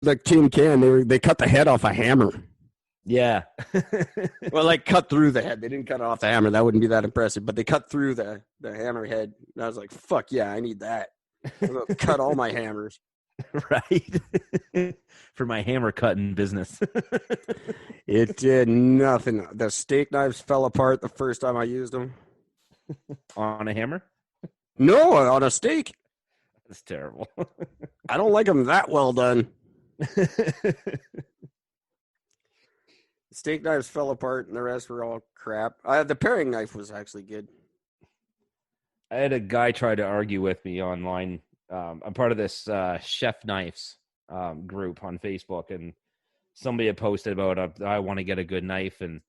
the tin can, they cut the head off a hammer. Yeah. Well, like cut through the head. They didn't cut it off the hammer. That wouldn't be that impressive. But they cut through the hammer head. And I was like, fuck yeah, I need that. I'm going to cut all my hammers. Right. For my hammer cutting business. It did nothing. The steak knives fell apart the first time I used them. On a hammer? No, on a steak. That's terrible. I don't like them that well done. Steak knives fell apart and the rest were all crap. The paring knife was actually good. I had a guy try to argue with me online. I'm part of this Chef Knives group on Facebook, and somebody had posted about I want to get a good knife, and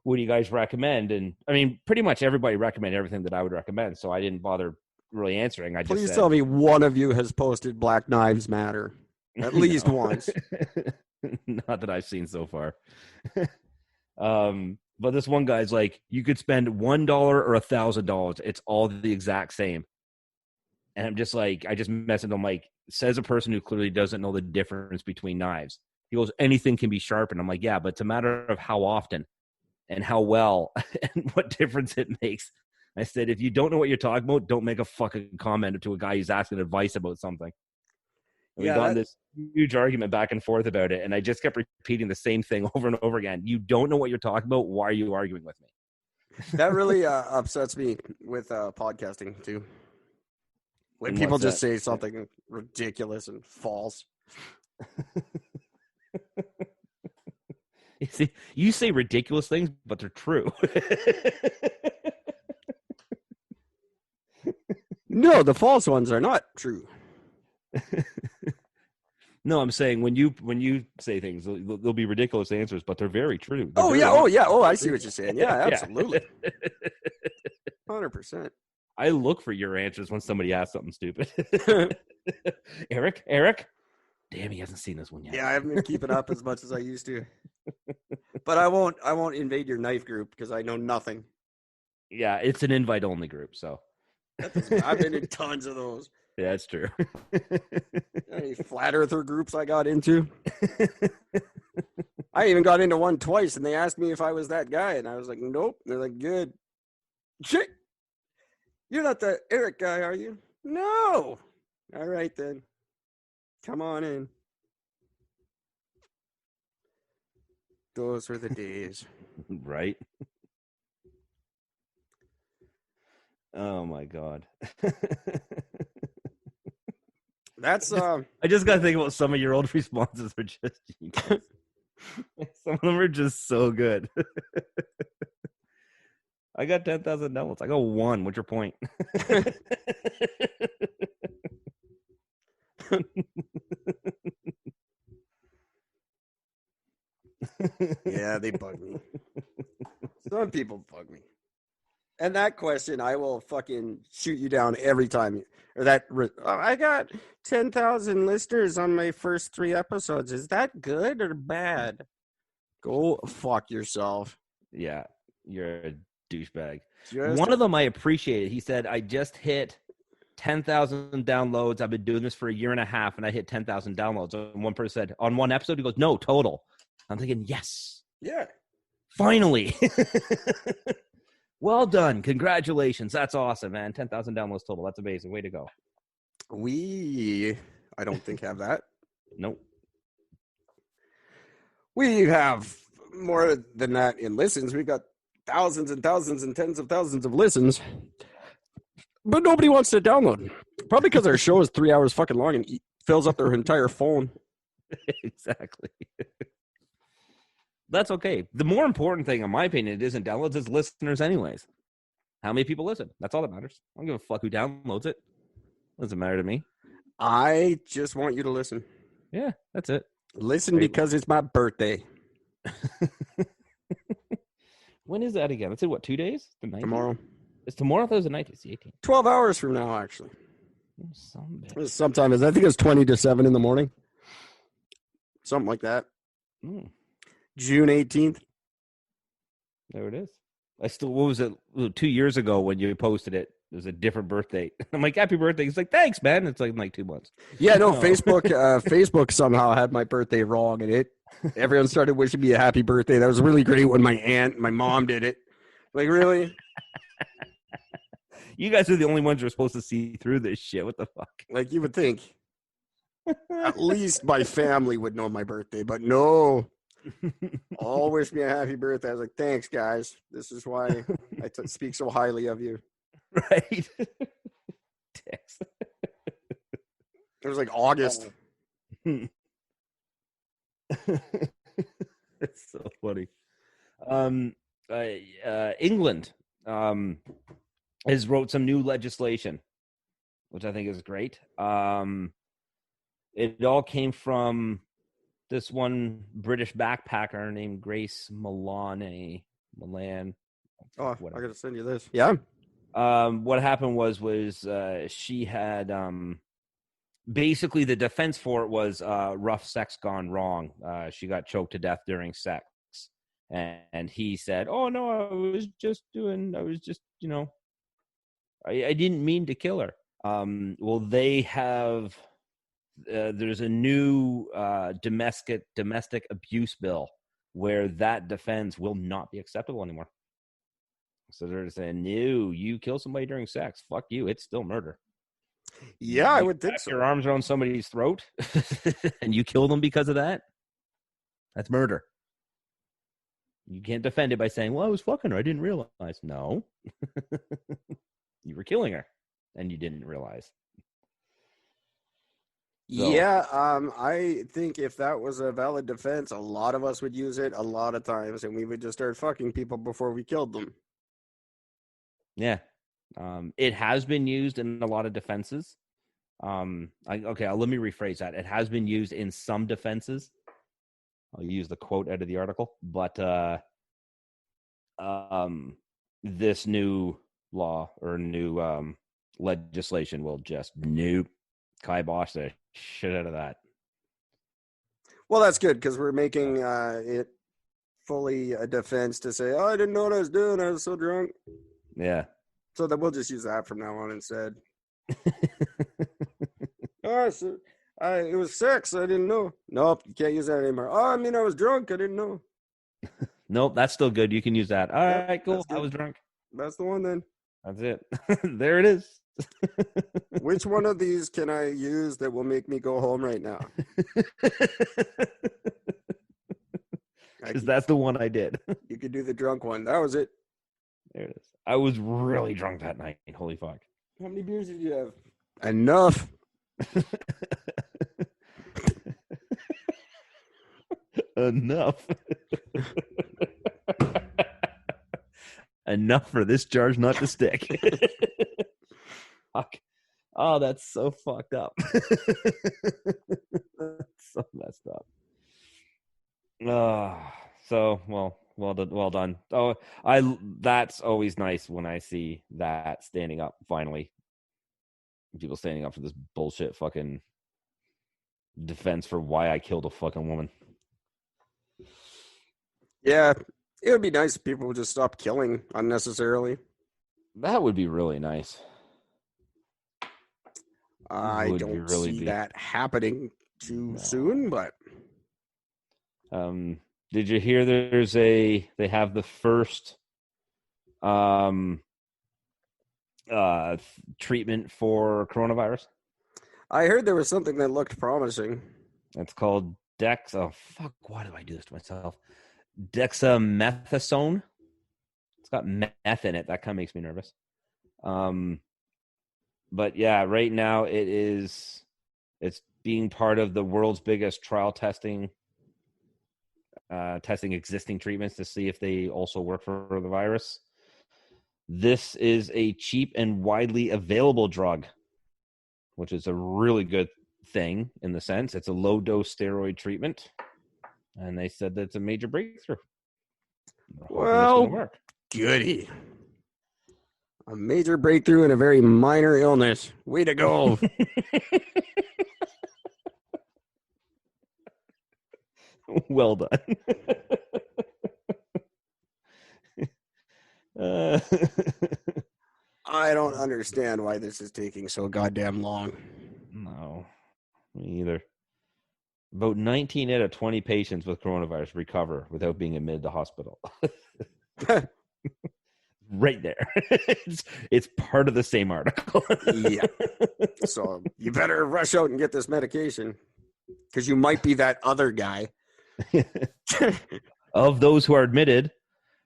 what do you guys recommend? And I mean, pretty much everybody recommended everything that I would recommend, so I didn't bother really answering. Please tell me one of you has posted Black Knives Matter at least once. Not that I've seen so far. But this one guy's like, you could spend $1 or $1,000. It's all the exact same. And I'm just like, I just messaged him like, says a person who clearly doesn't know the difference between knives. He goes, anything can be sharpened. I'm like, yeah, but it's a matter of how often and how well and what difference it makes. I said, if you don't know what you're talking about, don't make a fucking comment to a guy who's asking advice about something. And we got in this huge argument back and forth about it, and I just kept repeating the same thing over and over again. You don't know what you're talking about. Why are you arguing with me? That really upsets me with podcasting, too. When people just say something ridiculous and false. You say ridiculous things, but they're true. No, the false ones are not true. No, I'm saying when you say things, they'll be ridiculous answers, but they're very true. Oh yeah. Oh, I see what you're saying. Yeah, absolutely. 100%. I look for your answers when somebody asks something stupid. Eric? Damn, he hasn't seen this one yet. Yeah, I haven't been keeping up as much as I used to. But I won't invade your knife group because I know nothing. Yeah, it's an invite-only group, so. I've been in tons of those. Yeah, that's true. Any flat earther groups I got into? I even got into one twice, and they asked me if I was that guy, and I was like, nope. They're like, good. Shit. You're not the Eric guy, are you? No. All right, then. Come on in. Those were the days. Right? Oh, my God. That's I just got to think about some of your old responses are just genius. Some of them are just so good. I got 10,000 downloads. I got one. What's your point? Yeah, they bug me. Some people bug me. And that question, I will fucking shoot you down every time. I got 10,000 listeners on my first 3 episodes. Is that good or bad? Go fuck yourself. Yeah, you're a douchebag. One of them I appreciated. He said, I just hit 10,000 downloads. I've been doing this for a year and a half, and I hit 10,000 downloads. And one person said, on one episode, he goes, no, total. I'm thinking, yes. Yeah. Finally. Well done. Congratulations. That's awesome, man. 10,000 downloads total. That's amazing. Way to go. I don't think have that. Nope. We have more than that in listens. We've got thousands and thousands and tens of thousands of listens. But nobody wants to download. Probably because our show is 3 hours fucking long and fills up their entire phone. Exactly. That's okay. The more important thing, in my opinion, it isn't downloads, it's listeners anyways. How many people listen? That's all that matters. I don't give a fuck who downloads it. Doesn't matter to me. I just want you to listen. Yeah, that's it. Listen because it's my birthday. When is that again? It's in what, 2 days? The 19th? Tomorrow. It's tomorrow? I thought it was the 19th. It's the 18th. 12 hours from now, actually. Sometime. I think it's 20 to 7 in the morning. Something like that. June 18th. There it is. What was it 2 years ago when you posted it? There's a different birthday. I'm like, happy birthday. He's like, thanks, man. It's like in like 2 months. Yeah, no, Oh. Facebook somehow had my birthday wrong, and everyone started wishing me a happy birthday. That was really great when my mom did it. Like, really? You guys are the only ones who are supposed to see through this shit. What the fuck? Like, you would think at least my family would know my birthday, but no. All wish me a happy birthday. I was like, thanks, guys. This is why I speak so highly of you. Right. Dicks. It was like August. It's so funny. England has wrote some new legislation, which I think is great. It all came from this one British backpacker named Grace Milan. Oh, whatever. I gotta send you this. Yeah. What happened was she had basically the defense for it was rough sex gone wrong. She got choked to death during sex, and he said, "Oh no, I was just, I didn't mean to kill her." Well, they have. There's a new domestic abuse bill where that defense will not be acceptable anymore. So they're saying, no, you kill somebody during sex, fuck you, it's still murder. Yeah, I would think so. Your arms around somebody's throat and you kill them because of that, that's murder. You can't defend it by saying, well, I was fucking her, I didn't realize. No. You were killing her and you didn't realize. So, yeah, I think if that was a valid defense, a lot of us would use it a lot of times, and we would just start fucking people before we killed them. Yeah. It has been used in a lot of defenses. Let me rephrase that. It has been used in some defenses. I'll use the quote out of the article, but this new law or new legislation will just kibosh the shit out of that. Well, that's good because we're making it fully a defense to say, "Oh, I didn't know what I was doing. I was so drunk." Yeah. So then we'll just use that from now on instead. It was sex. I didn't know. Nope, you can't use that anymore. Oh, I mean, I was drunk. I didn't know. Nope, that's still good. You can use that. All right, cool. I was drunk. That's the one then. That's it. There it is. Which one of these can I use that will make me go home right now? Because that's the one I did. You could do the drunk one. That was it. There it is. I was really drunk that night. Holy fuck. How many beers did you have? Enough. Enough. Enough for this charge not to stick. Fuck. Oh, that's so fucked up. That's so messed up. Well done. Oh, that's always nice when I see that standing up finally. People standing up for this bullshit fucking defense for why I killed a fucking woman. Yeah, it would be nice if people would just stop killing unnecessarily. That would be really nice. I don't see that happening too soon, but did you hear they have the first treatment for coronavirus? I heard there was something that looked promising. It's called why do I do this to myself? Dexamethasone. It's got meth in it. That kind of makes me nervous. But yeah, right now it's being part of the world's biggest trial testing existing treatments to see if they also work for the virus. This is a cheap and widely available drug, which is a really good thing in the sense it's a low dose steroid treatment. And they said that it's a major breakthrough. Well, work. Goody. A major breakthrough in a very minor illness. Way to go. Well done. I don't understand why this is taking so goddamn long. No, me either. About 19 out of 20 patients with coronavirus recover without being admitted to hospital. Right there. It's part of the same article. Yeah. So you better rush out and get this medication because you might be that other guy. Of those who are admitted,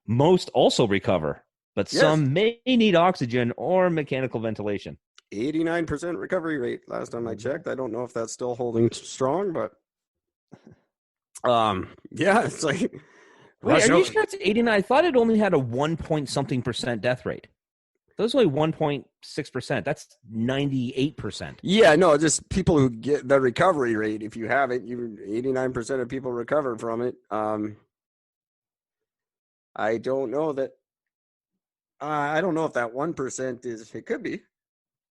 most also recover, but some may need oxygen or mechanical ventilation. 89% recovery rate last time I checked. I don't know if that's still holding strong, but yeah, it's like wait, are you sure it's 89? I thought it only had a 1-point-something% death rate. That was only 1.6%. That's 98%. Yeah, no, just people who get the recovery rate. If you have it, 89% of people recover from it. I don't know that. I don't know if that 1% is. It could be.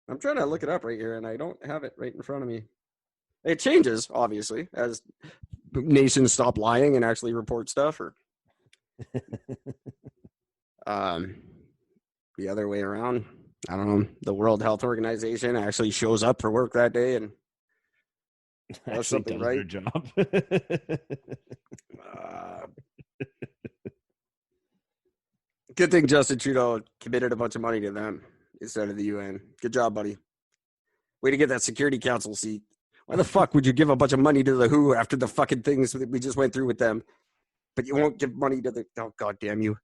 I'm trying to look it up right here, and I don't have it right in front of me. It changes, obviously, as nations stop lying and actually report stuff, or the other way around. I don't know. The World Health Organization actually shows up for work that day and does something right. Their job. Good thing Justin Trudeau committed a bunch of money to them instead of the UN. Good job, buddy. Way to get that Security Council seat. Why the fuck would you give a bunch of money to the WHO after the fucking things that we just went through with them? But you won't give money to the... Oh, God damn you.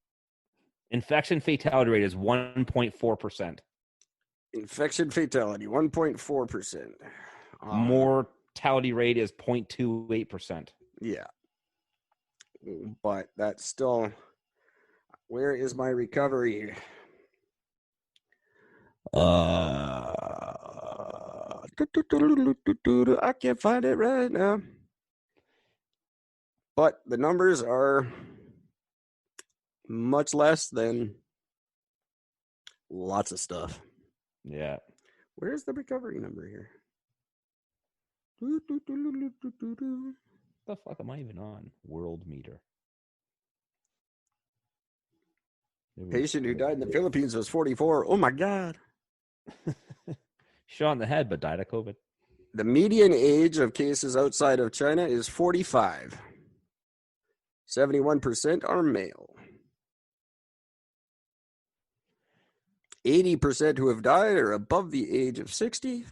Infection fatality rate is 1.4%. Infection fatality, 1.4%. Mortality rate is 0.28%. Yeah. But that's still... Where is my recovery? I can't find it right now. But the numbers are much less than lots of stuff. Yeah. Where's the recovery number here? The fuck am I even on? World meter. Patient who died in the Philippines was 44. Oh my God. Shot in the head, but died of COVID. The median age of cases outside of China is 45. 71% are male. 80% who have died are above the age of 60.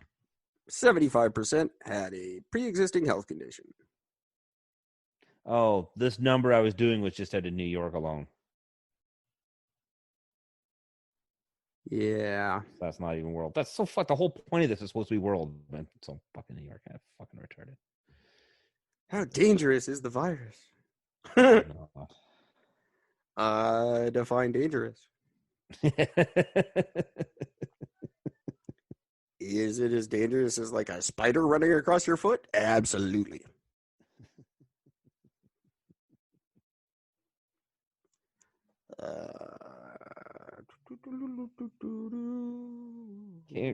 75% had a pre-existing health condition. Oh, this number I was doing was just out of New York alone. Yeah. That's not even world. That's so fuck. The whole point of this is supposed to be world, man. So fucking New York, I'm fucking retarded. How dangerous is the virus? Define dangerous. Is it as dangerous as like a spider running across your foot? Absolutely.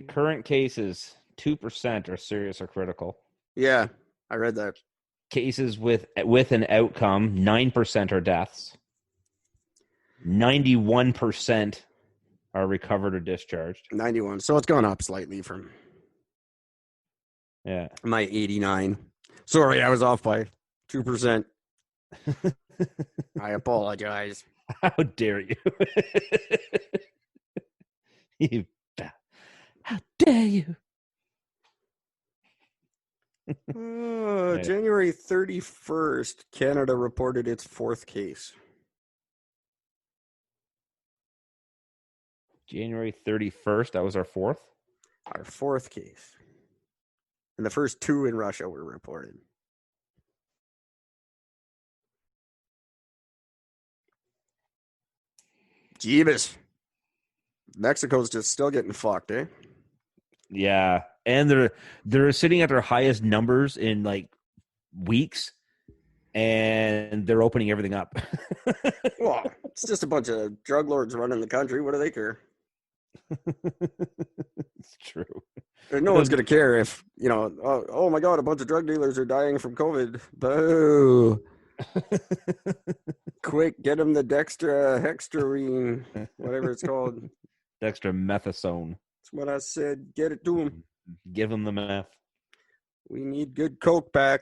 Current cases, 2% are serious or critical. Yeah, I read that. Cases with an outcome, 9% are deaths. 91% are recovered or discharged. 91. So it's gone up slightly from my 89. Sorry, I was off by 2%. I apologize. How dare you? How dare you? January 31st, Canada reported its 4th case. January 31st, that was our 4th? Our 4th case. And the first 2 in Russia were reported. Jeebus. Mexico's just still getting fucked, eh? Yeah. And they're sitting at their highest numbers in like weeks, and they're opening everything up. Well, it's just a bunch of drug lords running the country. What do they care? It's true. No one's going to care if, oh my God, a bunch of drug dealers are dying from COVID. Boo. Quick, get them the dextrahexatrine, whatever it's called. Dextromethasone. That's what I said. Get it to him. Give them the meth. We need good coke back.